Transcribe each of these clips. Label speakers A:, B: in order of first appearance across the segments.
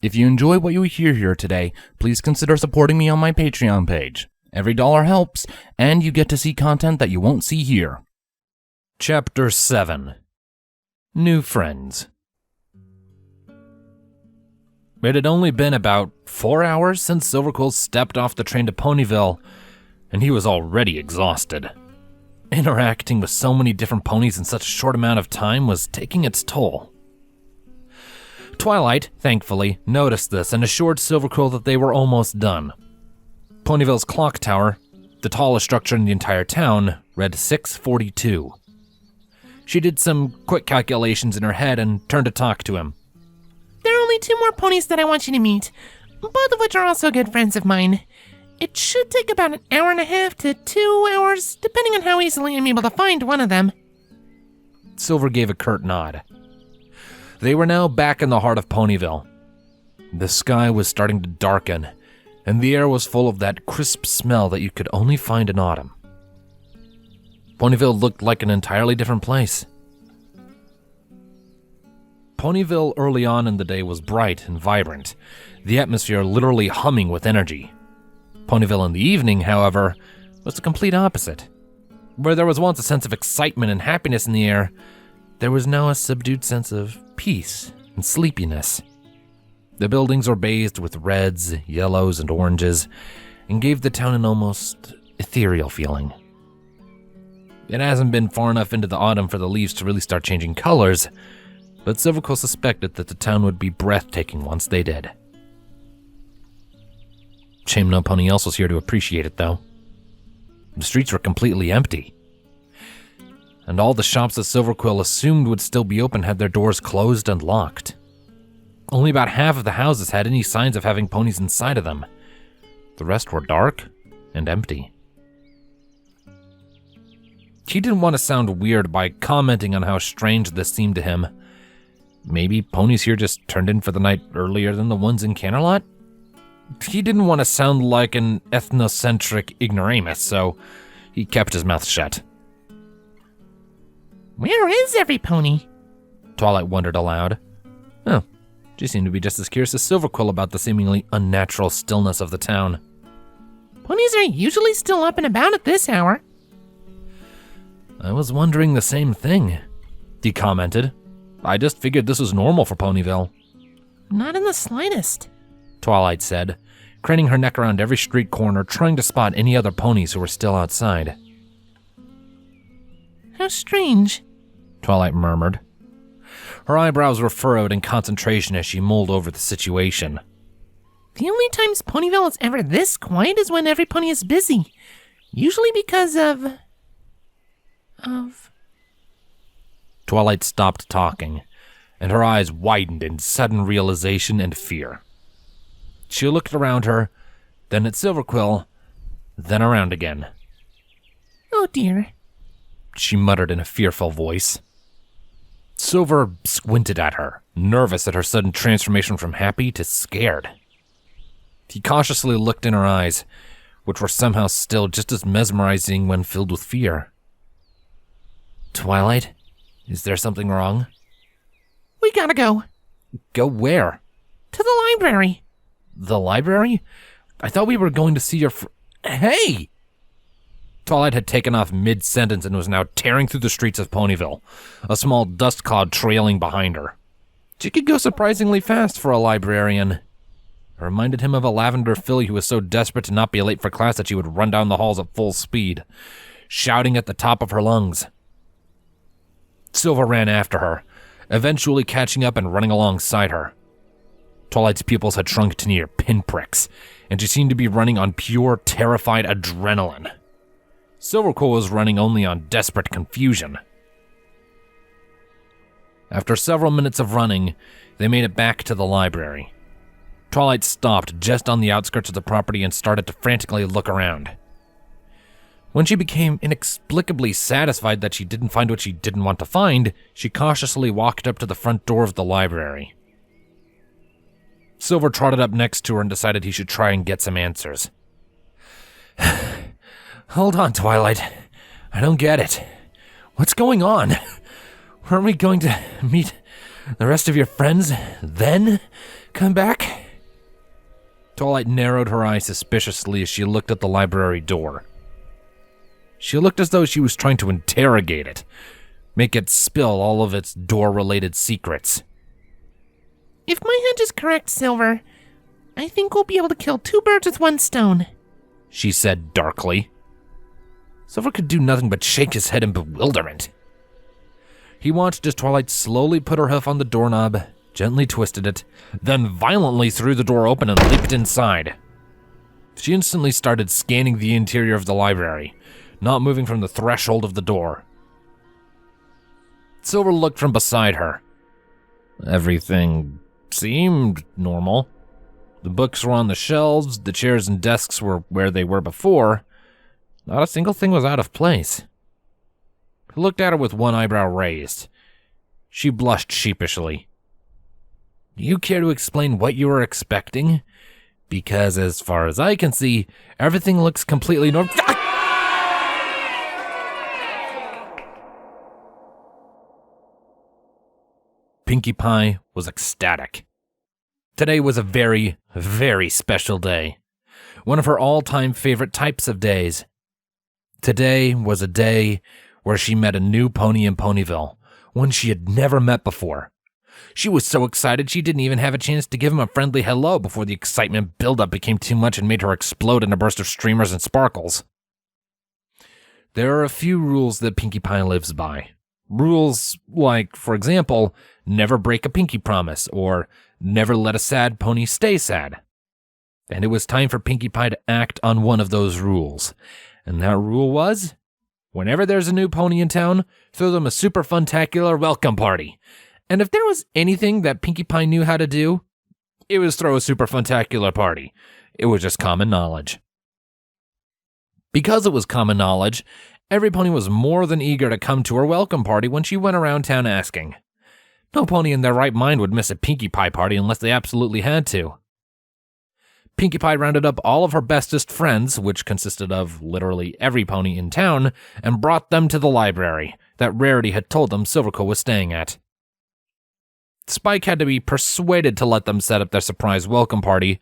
A: If you enjoy what you hear here today, please consider supporting me on my Patreon page. Every dollar helps, and you get to see content that you won't see here. Chapter 7. New Friends. It had only been about 4 hours since Silverquill stepped off the train to Ponyville, and he was already exhausted. Interacting with so many different ponies in such a short amount of time was taking its toll. Twilight, thankfully, noticed this and assured Silverquill that they were almost done. Ponyville's clock tower, the tallest structure in the entire town, read 6:42. She did some quick calculations in her head and turned to talk to him.
B: There are only 2 more ponies that I want you to meet, both of which are also good friends of mine. It should take about an hour and a half to 2 hours, depending on how easily I'm able to find one of them.
A: Silver gave a curt nod. They were now back in the heart of Ponyville. The sky was starting to darken, and the air was full of that crisp smell that you could only find in autumn. Ponyville looked like an entirely different place. Ponyville early on in the day was bright and vibrant, the atmosphere literally humming with energy. Ponyville in the evening, however, was the complete opposite. Where there was once a sense of excitement and happiness in the air, there was now a subdued sense of peace and sleepiness. The buildings were bathed with reds, yellows, and oranges, and gave the town an almost ethereal feeling. It hasn't been far enough into the autumn for the leaves to really start changing colors, but Silverquill suspected that the town would be breathtaking once they did. Shame no pony else was here to appreciate it, though. The streets were completely empty, and all the shops that Silverquill assumed would still be open had their doors closed and locked. Only about half of the houses had any signs of having ponies inside of them. The rest were dark and empty. He didn't want to sound weird by commenting on how strange this seemed to him. Maybe ponies here just turned in for the night earlier than the ones in Canterlot? He didn't want to sound like an ethnocentric ignoramus, so he kept his mouth shut.
B: Where is every pony?
A: Twilight wondered aloud. Oh, she seemed to be just as curious as Silverquill about the seemingly unnatural stillness of the town.
B: Ponies are usually still up and about at this hour.
A: I was wondering the same thing, he commented. I just figured this was normal for Ponyville.
B: Not in the slightest,
A: Twilight said, craning her neck around every street corner, trying to spot any other ponies who were still outside.
B: How strange,
A: Twilight murmured. Her eyebrows were furrowed in concentration as she mulled over the situation.
B: The only times Ponyville is ever this quiet is when every pony is busy. Usually because of...
A: Twilight stopped talking, and her eyes widened in sudden realization and fear. She looked around her, then at Silverquill, then around again.
B: Oh dear,
A: she muttered in a fearful voice. Silver squinted at her, nervous at her sudden transformation from happy to scared. He cautiously looked in her eyes, which were somehow still just as mesmerizing when filled with fear. Twilight, is there something wrong?
B: We gotta go.
A: Go where?
B: To the library.
A: The library? I thought we were going to see your Hey! Twilight had taken off mid-sentence and was now tearing through the streets of Ponyville, a small dust cloud trailing behind her. She could go surprisingly fast for a librarian. It reminded him of a lavender filly who was so desperate to not be late for class that she would run down the halls at full speed, shouting at the top of her lungs. Silver ran after her, eventually catching up and running alongside her. Twilight's pupils had shrunk to near pinpricks, and she seemed to be running on pure, terrified adrenaline. Silverquill was running only on desperate confusion. After several minutes of running, they made it back to the library. Twilight stopped just on the outskirts of the property and started to frantically look around. When she became inexplicably satisfied that she didn't find what she didn't want to find, she cautiously walked up to the front door of the library. Silver trotted up next to her and decided he should try and get some answers. Hold on, Twilight. I don't get it. What's going on? Weren't we going to meet the rest of your friends then? come back? Twilight narrowed her eyes suspiciously as she looked at the library door. She looked as though she was trying to interrogate it, make it spill all of its door-related secrets.
B: If my hunch is correct, Silver, I think we'll be able to kill 2 birds with 1 stone,
A: she said darkly. Silver could do nothing but shake his head in bewilderment. He watched as Twilight slowly put her hoof on the doorknob, gently twisted it, then violently threw the door open and leaped inside. She instantly started scanning the interior of the library, not moving from the threshold of the door. Silver looked from beside her. Everything seemed normal. The books were on the shelves, the chairs and desks were where they were before. Not a single thing was out of place. He looked at her with one eyebrow raised. She blushed sheepishly. Do you care to explain what you were expecting? Because as far as I can see, everything looks completely normal. Pinkie Pie was ecstatic. Today was a very, very special day. One of her all-time favorite types of days. Today was a day where she met a new pony in Ponyville, one she had never met before. She was so excited she didn't even have a chance to give him a friendly hello before the excitement buildup became too much and made her explode in a burst of streamers and sparkles. There are a few rules that Pinkie Pie lives by. Rules like, for example, never break a pinky promise, or never let a sad pony stay sad. And it was time for Pinkie Pie to act on one of those rules. And that rule was, whenever there's a new pony in town, throw them a super funtacular welcome party. And if there was anything that Pinkie Pie knew how to do, it was throw a super funtacular party. It was just common knowledge. Because it was common knowledge, every pony was more than eager to come to her welcome party when she went around town asking. No pony in their right mind would miss a Pinkie Pie party unless they absolutely had to. Pinkie Pie rounded up all of her bestest friends, which consisted of literally every pony in town, and brought them to the library that Rarity had told them Silverquill was staying at. Spike had to be persuaded to let them set up their surprise welcome party,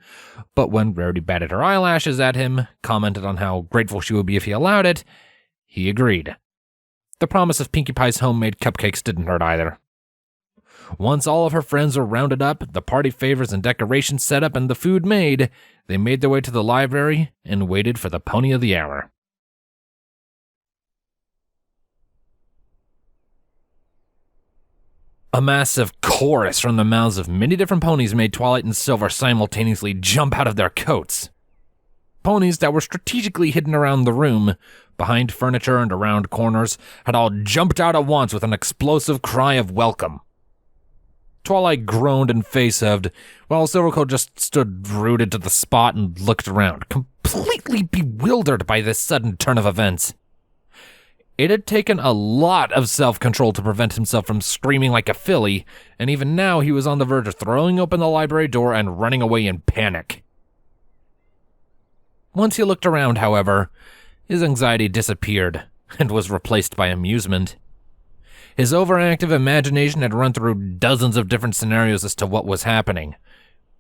A: but when Rarity batted her eyelashes at him, commented on how grateful she would be if he allowed it, he agreed. The promise of Pinkie Pie's homemade cupcakes didn't hurt either. Once all of her friends were rounded up, the party favors and decorations set up, and the food made, they made their way to the library and waited for the pony of the hour. A massive chorus from the mouths of many different ponies made Twilight and Silver simultaneously jump out of their coats. Ponies that were strategically hidden around the room, behind furniture and around corners, had all jumped out at once with an explosive cry of welcome. Twilight groaned and face-hugged, while Silverquill just stood rooted to the spot and looked around, completely bewildered by this sudden turn of events. It had taken a lot of self-control to prevent himself from screaming like a filly, and even now he was on the verge of throwing open the library door and running away in panic. Once he looked around, however, his anxiety disappeared and was replaced by amusement. His overactive imagination had run through dozens of different scenarios as to what was happening.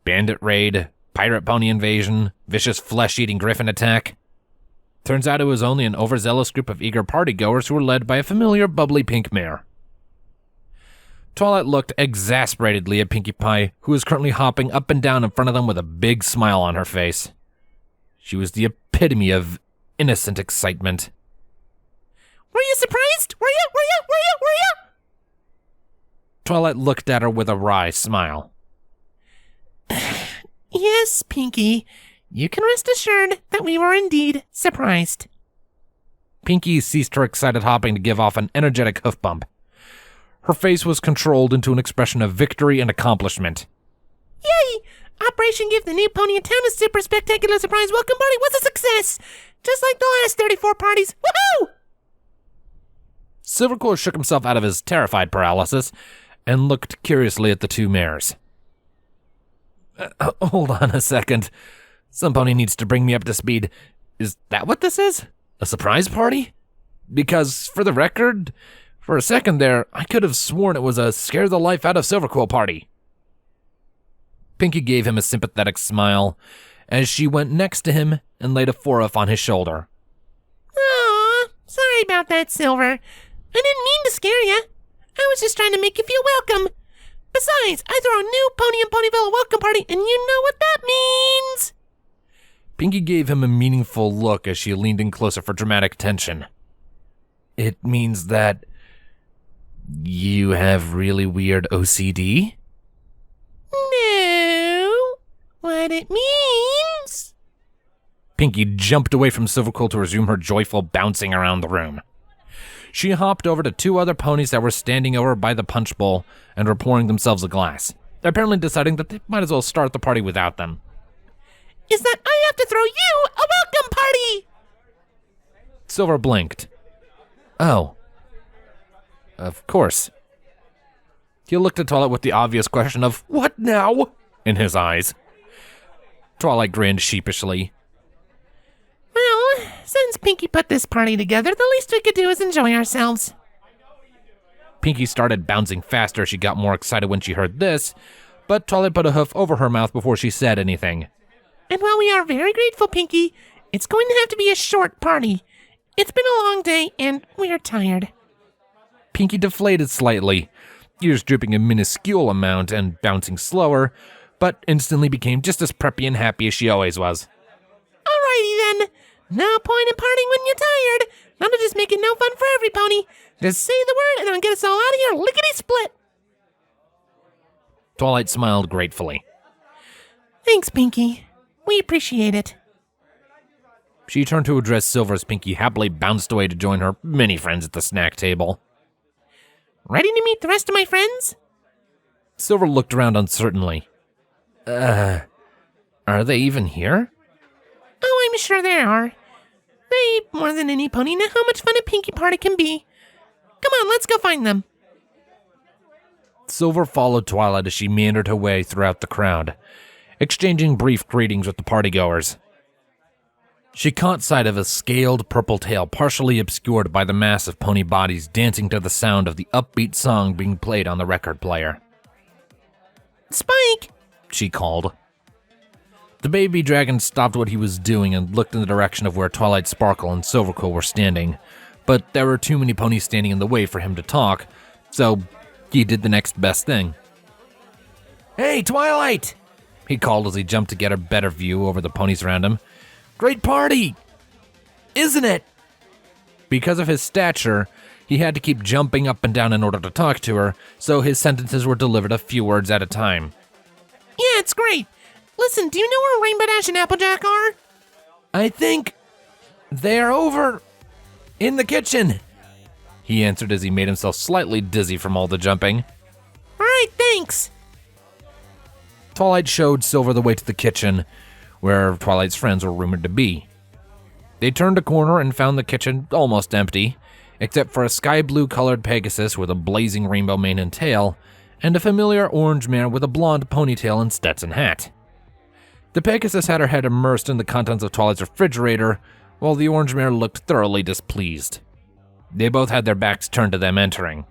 A: Bandit raid, pirate pony invasion, vicious flesh-eating griffin attack. Turns out it was only an overzealous group of eager partygoers who were led by a familiar bubbly pink mare. Twilight looked exasperatedly at Pinkie Pie, who was currently hopping up and down in front of them with a big smile on her face. She was the epitome of innocent excitement.
B: Were you surprised? Were you?
A: Twilight looked at her with a wry smile.
B: Yes, Pinkie. You can rest assured that we were indeed surprised.
A: Pinkie ceased her excited hopping to give off an energetic hoof bump. Her face was controlled into an expression of victory and accomplishment.
B: Yay! Operation Give the New Pony in Town a Super Spectacular Surprise Welcome Party was a success! Just like the last 34 parties. Woohoo!
A: Silverquill shook himself out of his terrified paralysis and looked curiously at the two mares. Hold on a second. Some pony needs to bring me up to speed. Is that what this is? A surprise party? Because, for the record, for a second there, I could have sworn it was a scare the life out of Silverquill party. Pinkie gave him a sympathetic smile as she went next to him and laid a forehoof on his shoulder.
B: Aw, sorry about that, Silver. I didn't mean to scare you. I was just trying to make you feel welcome. Besides, I throw a new Pony and Ponyville welcome party, and you know what that means.
A: Pinkie gave him a meaningful look as she leaned in closer for dramatic tension. It means that you have really weird OCD?
B: No. What it means?
A: Pinkie jumped away from Silverquill to resume her joyful bouncing around the room. She hopped over to 2 other ponies that were standing over by the punch bowl and were pouring themselves a glass, apparently deciding that they might as well start the party without them.
B: Is that I have to throw you a welcome party?
A: Silver blinked. Oh. Of course. He looked at Twilight with the obvious question of, "What now?" in his eyes. Twilight grinned sheepishly.
B: Well, since Pinkie put this party together, the least we could do is enjoy ourselves.
A: Pinkie started bouncing faster as she got more excited when she heard this, but Twilight put a hoof over her mouth before she said anything.
B: And while we are very grateful, Pinkie, it's going to have to be a short party. It's been a long day, and we're tired.
A: Pinkie deflated slightly, ears drooping a minuscule amount and bouncing slower, but instantly became just as preppy and happy as she always was.
B: Alrighty then. No point in partying when you're tired. That'll just make it no fun for every pony. Just say the word and I'll get us all out of here lickety-split.
A: Twilight smiled gratefully.
B: Thanks, Pinkie. We appreciate it.
A: She turned to address Silver as Pinkie happily bounced away to join her many friends at the snack table.
B: Ready to meet the rest of my friends?
A: Silver looked around uncertainly. Are they even here?
B: Oh, I'm sure there are. They, more than any pony, know how much fun a Pinkie Party can be. Come on, let's go find them.
A: Silver followed Twilight as she meandered her way throughout the crowd, exchanging brief greetings with the partygoers. She caught sight of a scaled purple tail partially obscured by the mass of pony bodies dancing to the sound of the upbeat song being played on the record player.
B: Spike!
A: She called. The baby dragon stopped what he was doing and looked in the direction of where Twilight Sparkle and Silverquill were standing, but there were too many ponies standing in the way for him to talk, so he did the next best thing. "Hey, Twilight!" he called as he jumped to get a better view over the ponies around him. "Great party, isn't it?" Because of his stature, he had to keep jumping up and down in order to talk to her, so his sentences were delivered a few words at a time.
B: Yeah, it's great. Listen, do you know where Rainbow Dash and Applejack are?
A: "I think they're over in the kitchen," he answered as he made himself slightly dizzy from all the jumping.
B: All right, thanks.
A: Twilight showed Silver the way to the kitchen, where Twilight's friends were rumored to be. They turned a corner and found the kitchen almost empty, except for a sky blue colored Pegasus with a blazing rainbow mane and tail, and a familiar orange mare with a blonde ponytail and Stetson hat. The Pegasus had her head immersed in the contents of Twilight's refrigerator, while the orange mare looked thoroughly displeased. They both had their backs turned to them entering.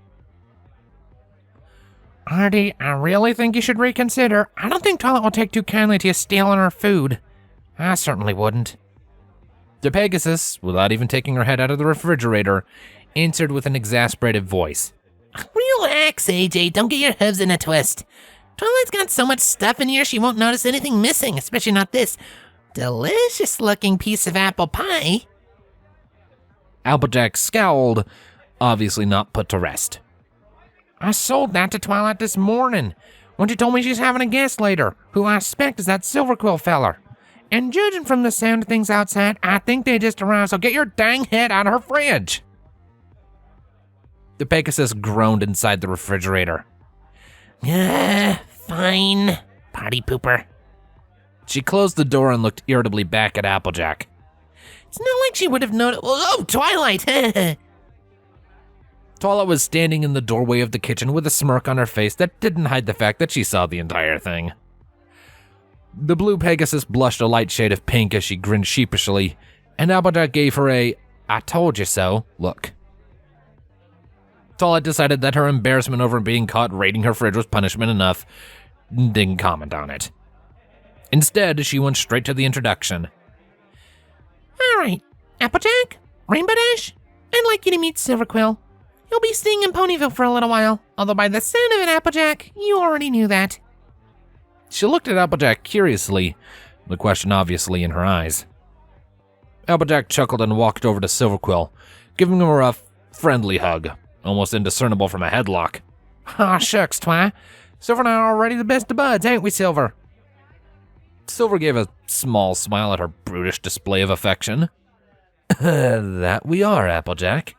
B: Artie, I really think you should reconsider. I don't think Twilight will take too kindly to you stealing her food. I certainly wouldn't.
A: The Pegasus, without even taking her head out of the refrigerator, answered with an exasperated voice.
B: Relax, AJ. Don't get your hooves in a twist. Twilight's got so much stuff in here she won't notice anything missing, especially not this delicious-looking piece of apple pie.
A: Applejack scowled, obviously not put to rest.
B: I sold that to Twilight this morning when she told me she's having a guest later, who I suspect is that Silverquill feller. And judging from the sound of things outside, I think they just arrived, so get your dang head out of her fridge.
A: The Pegasus groaned inside the refrigerator.
B: Fine, party pooper.
A: She closed the door and looked irritably back at Applejack.
B: It's not like she would have noticed. Oh, Twilight!
A: Twilight was standing in the doorway of the kitchen with a smirk on her face that didn't hide the fact that she saw the entire thing. The blue Pegasus blushed a light shade of pink as she grinned sheepishly, and Applejack gave her a "I told you so" look. Twilight decided that her embarrassment over being caught raiding her fridge was punishment enough, and didn't comment on it. Instead, she went straight to the introduction.
B: All right, Applejack, Rainbow Dash, I'd like you to meet Silver Quill. He'll be staying in Ponyville for a little while, although by the sound of it, Applejack, you already knew that.
A: She looked at Applejack curiously, the question obviously in her eyes. Applejack chuckled and walked over to Silver Quill, giving him a rough, friendly hug, almost indiscernible from a headlock.
B: Aw, shucks, Twi. Silver and I are already the best of buds, ain't we, Silver?
A: Silver gave a small smile at her brutish display of affection. That we are, Applejack.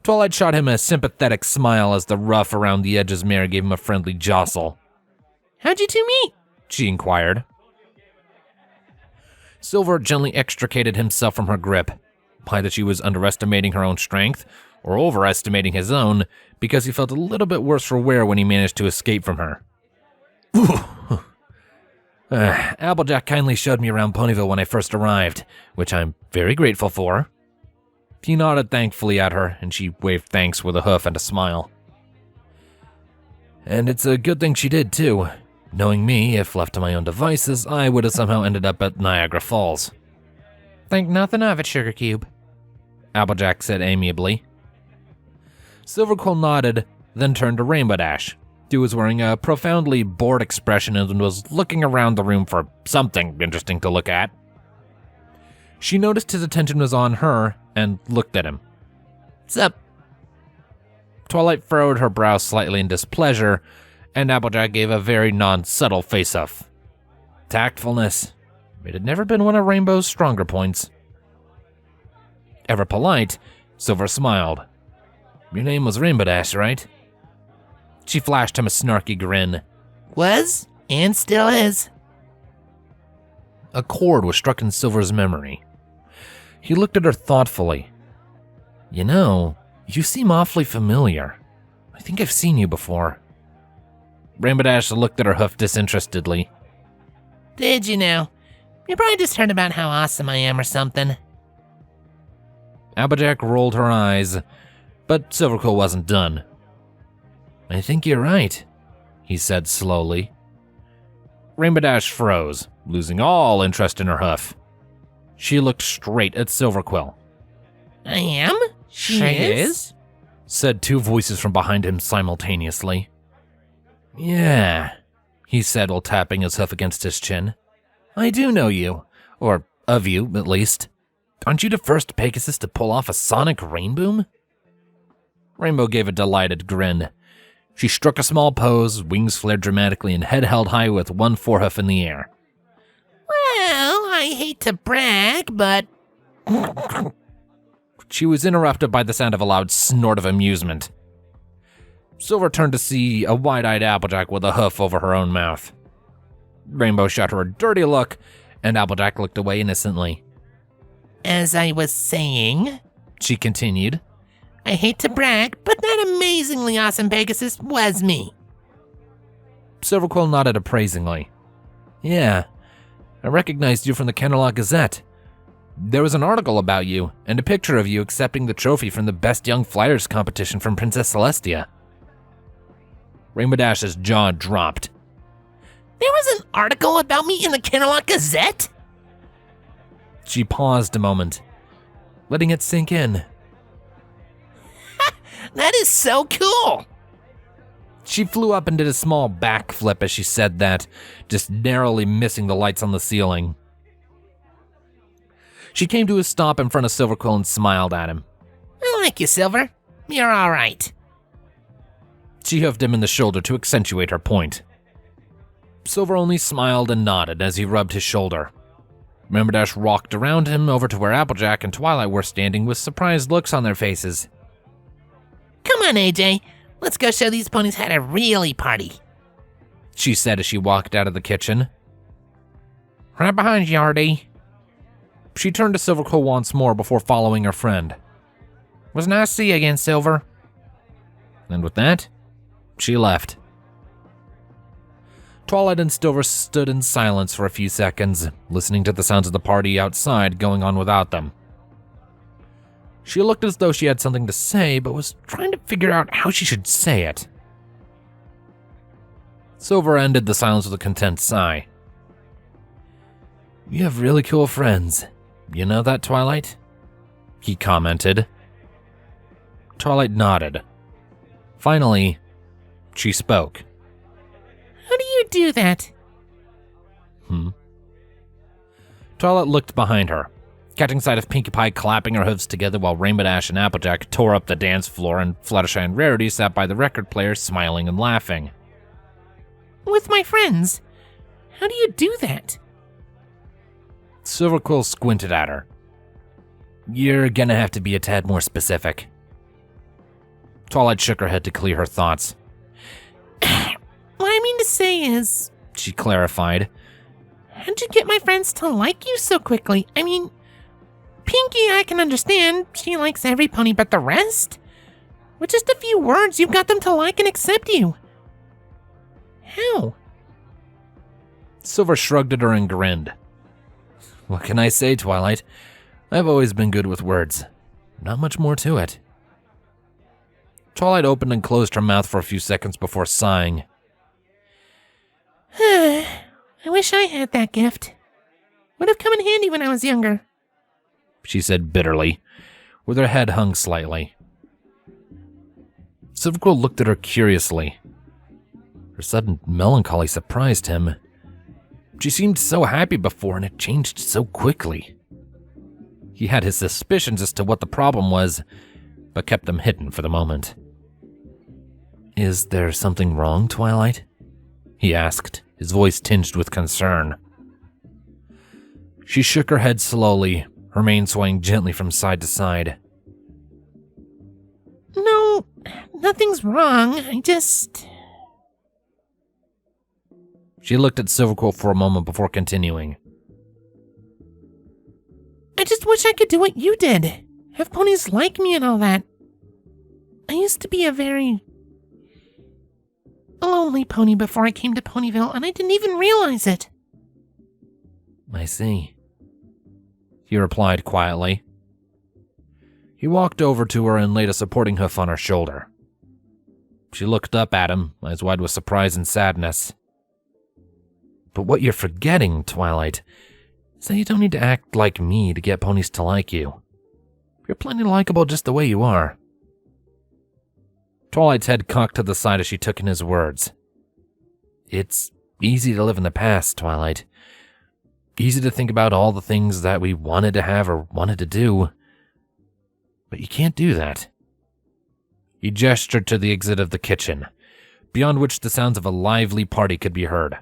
A: Twilight shot him a sympathetic smile as the ruff around the edge's mare gave him a friendly jostle.
B: How'd you two meet?
A: She inquired. Silver gently extricated himself from her grip, either she was underestimating her own strength or overestimating his own, because he felt a little bit worse for wear when he managed to escape from her. Applejack kindly showed me around Ponyville when I first arrived, which I'm very grateful for. He nodded thankfully at her, and she waved thanks with a hoof and a smile. And it's a good thing she did, too. Knowing me, if left to my own devices, I would have somehow ended up at Niagara Falls.
B: Think nothing of it, Sugar Cube,
A: Applejack said amiably. Silver Quill nodded, then turned to Rainbow Dash, who was wearing a profoundly bored expression and was looking around the room for something interesting to look at. She noticed his attention was on her and looked at him.
B: Sup?
A: Twilight furrowed her brow slightly in displeasure, and Applejack gave a very non-subtle face-off. Tactfulness. It had never been one of Rainbow's stronger points. Ever polite, Silver smiled. Your name was Rainbow Dash, right? She flashed him a snarky grin.
B: Was, and still is.
A: A chord was struck in Silver's memory. He looked at her thoughtfully. You know, you seem awfully familiar. I think I've seen you before. Rainbow Dash looked at her hoof disinterestedly.
B: Did you know? You probably just heard about how awesome I am or something.
A: Applejack rolled her eyes, but Silver Quill wasn't done. I think you're right, he said slowly. Rainbow Dash froze, losing all interest in her hoof. She looked straight at Silver Quill.
B: I am?
A: She is? Said two voices from behind him simultaneously. Yeah, he said while tapping his hoof against his chin. I do know you, or of you, at least. Aren't you the first Pegasus to pull off a sonic rainboom? Rainbow gave a delighted grin. She struck a small pose, wings flared dramatically, and head held high with one forehoof in the air.
B: Well, I hate to brag, but...
A: She was interrupted by the sound of a loud snort of amusement. Silver turned to see a wide-eyed Applejack with a hoof over her own mouth. Rainbow shot her a dirty look, and Applejack looked away innocently.
B: As I was saying,
A: she continued,
B: I hate to brag, but that amazingly awesome Pegasus was me.
A: Silver Quill nodded appraisingly. Yeah, I recognized you from the Canterlot Gazette. There was an article about you, and a picture of you accepting the trophy from the Best Young Flyers competition from Princess Celestia. Rainbow Dash's jaw dropped.
B: There was an article about me in the Canterlot Gazette?
A: She paused a moment, letting it sink in.
B: That is so cool!
A: She flew up and did a small backflip as she said that, just narrowly missing the lights on the ceiling. She came to a stop in front of Silver Quill and smiled at him.
B: I like you, Silver. You're all right.
A: She hoofed him in the shoulder to accentuate her point. Silver only smiled and nodded as he rubbed his shoulder. Rainbow Dash walked around him over to where Applejack and Twilight were standing with surprised looks on their faces.
B: Come on, AJ. Let's go show these ponies how to really party,
A: she said as she walked out of the kitchen.
B: Right behind you, RD.
A: She turned to Silver Quill once more before following her friend.
B: Was nice to see you again, Silver.
A: And with that, she left. Twilight and Silver stood in silence for a few seconds, listening to the sounds of the party outside going on without them. She looked as though she had something to say, but was trying to figure out how she should say it. Silver ended the silence with a content sigh. You have really cool friends. You know that, Twilight? He commented. Twilight nodded. Finally, she spoke.
B: How do you do that?
A: Twilight looked behind her, catching sight of Pinkie Pie clapping her hooves together while Rainbow Dash and Applejack tore up the dance floor and Fluttershy and Rarity sat by the record player smiling and laughing.
B: With my friends. How do you do that?
A: Silver Quill squinted at her. You're gonna have to be a tad more specific. Twilight shook her head to clear her thoughts.
B: What I mean to say is,
A: She clarified.
B: how'd you get my friends to like you so quickly? I mean, Pinkie I can understand. She likes every pony but the rest. With just a few words, you've got them to like and accept you. How?
A: Silver shrugged at her and grinned. What can I say, Twilight? I've always been good with words. Not much more to it. Twilight opened and closed her mouth for a few seconds before sighing.
B: I wish I had that gift. Would have come in handy when I was younger.
A: She said bitterly, with her head hung slightly. Silver Quill looked at her curiously. Her sudden melancholy surprised him. She seemed so happy before, and it changed so quickly. He had his suspicions as to what the problem was, but kept them hidden for the moment. Is there something wrong, Twilight? He asked, his voice tinged with concern. She shook her head slowly, her mane swaying gently from side to side.
B: No, nothing's wrong.
A: She looked at Silver Quill for a moment before continuing.
B: I just wish I could do what you did. Have ponies like me and all that. I used to be a very lonely pony before I came to Ponyville, and I didn't even realize it.
A: I see, he replied quietly. He walked over to her and laid a supporting hoof on her shoulder. She looked up at him, eyes wide with surprise and sadness. But what you're forgetting, Twilight, is that you don't need to act like me to get ponies to like you. You're plenty likable just the way you are. Twilight's head cocked to the side as she took in his words. It's easy to live in the past, Twilight. Easy to think about all the things that we wanted to have or wanted to do. But you can't do that. He gestured to the exit of the kitchen, beyond which the sounds of a lively party could be heard.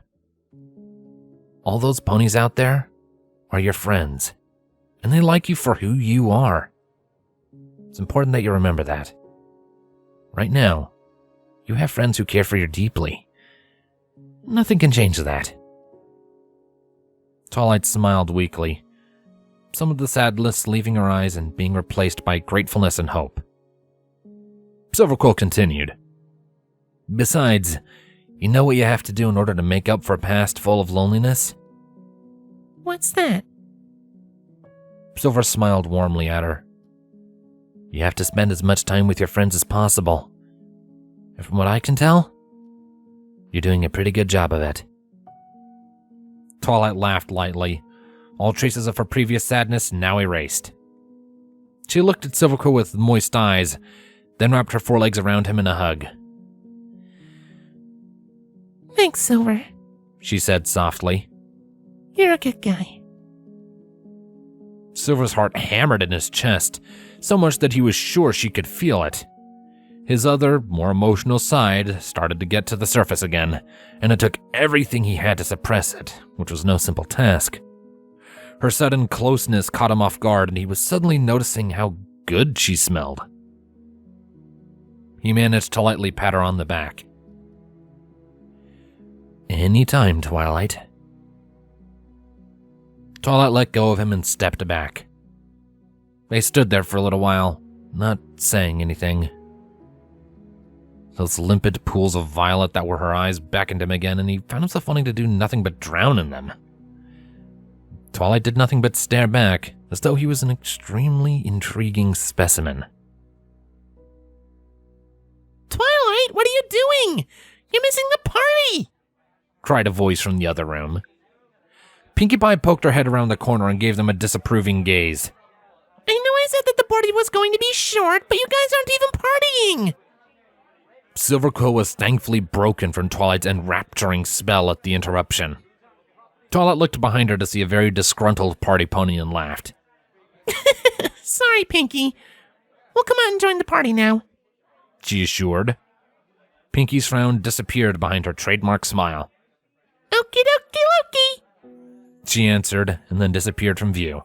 A: All those ponies out there are your friends, and they like you for who you are. It's important that you remember that. Right now, you have friends who care for you deeply. Nothing can change that. Twilight smiled weakly, some of the sadness leaving her eyes and being replaced by gratefulness and hope. Silver Quill continued. Besides, you know what you have to do in order to make up for a past full of loneliness?
B: What's that?
A: Silver smiled warmly at her. You have to spend as much time with your friends as possible. And from what I can tell, you're doing a pretty good job of it. Twilight laughed lightly, all traces of her previous sadness now erased. She looked at Silver Quill with moist eyes, then wrapped her forelegs around him in a hug.
B: Thanks, Silver,
A: she said softly.
B: You're a good guy.
A: Silver's heart hammered in his chest, so much that he was sure she could feel it. His other, more emotional side started to get to the surface again, and it took everything he had to suppress it, which was no simple task. Her sudden closeness caught him off guard, and he was suddenly noticing how good she smelled. He managed to lightly pat her on the back. Anytime, Twilight. Twilight let go of him and stepped back. They stood there for a little while, not saying anything. Those limpid pools of violet that were her eyes beckoned him again, and he found himself wanting to do nothing but drown in them. Twilight did nothing but stare back, as though he was an extremely intriguing specimen.
B: Twilight, what are you doing? You're missing the party!
A: Cried a voice from the other room. Pinkie Pie poked her head around the corner and gave them a disapproving gaze.
B: I know I said that the party was going to be short, but you guys aren't even partying.
A: Silver Quill was thankfully broken from Twilight's enrapturing spell at the interruption. Twilight looked behind her to see a very disgruntled party pony and laughed.
B: Sorry, Pinkie. We'll come out and join the party now,
A: she assured. Pinkie's frown disappeared behind her trademark smile.
B: Okie dokie Loki,
A: she answered, and then disappeared from view.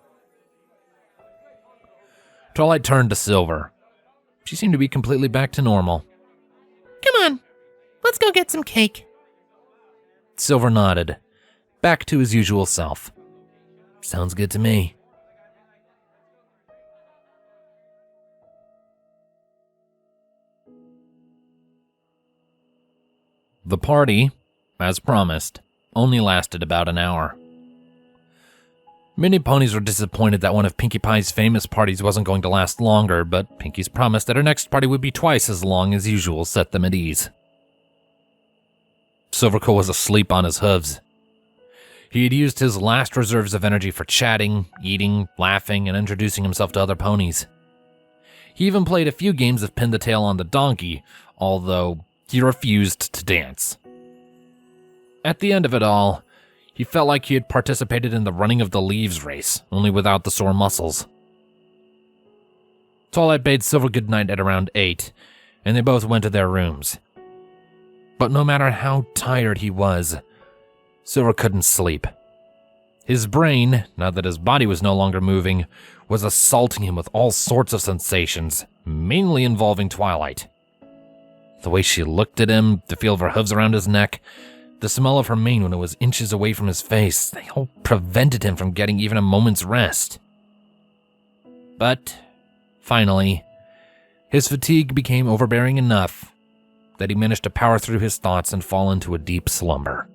A: Twilight turned to Silver. She seemed to be completely back to normal.
B: Come on, let's go get some cake.
A: Silver nodded, back to his usual self. Sounds good to me. The party, as promised, only lasted about an hour. Many ponies were disappointed that one of Pinkie Pie's famous parties wasn't going to last longer, but Pinkie's promise that her next party would be twice as long as usual set them at ease. Silver Quill was asleep on his hooves. He had used his last reserves of energy for chatting, eating, laughing, and introducing himself to other ponies. He even played a few games of pin the tail on the donkey, although he refused to dance. At the end of it all, he felt like he had participated in the running of the leaves race, only without the sore muscles. Twilight bade Silver good night at around 8, and they both went to their rooms. But no matter how tired he was, Silver couldn't sleep. His brain, now that his body was no longer moving, was assaulting him with all sorts of sensations, mainly involving Twilight. The way she looked at him, the feel of her hooves around his neck, the smell of her mane when it was inches away from his face, they all prevented him from getting even a moment's rest. But, finally, his fatigue became overbearing enough that he managed to power through his thoughts and fall into a deep slumber.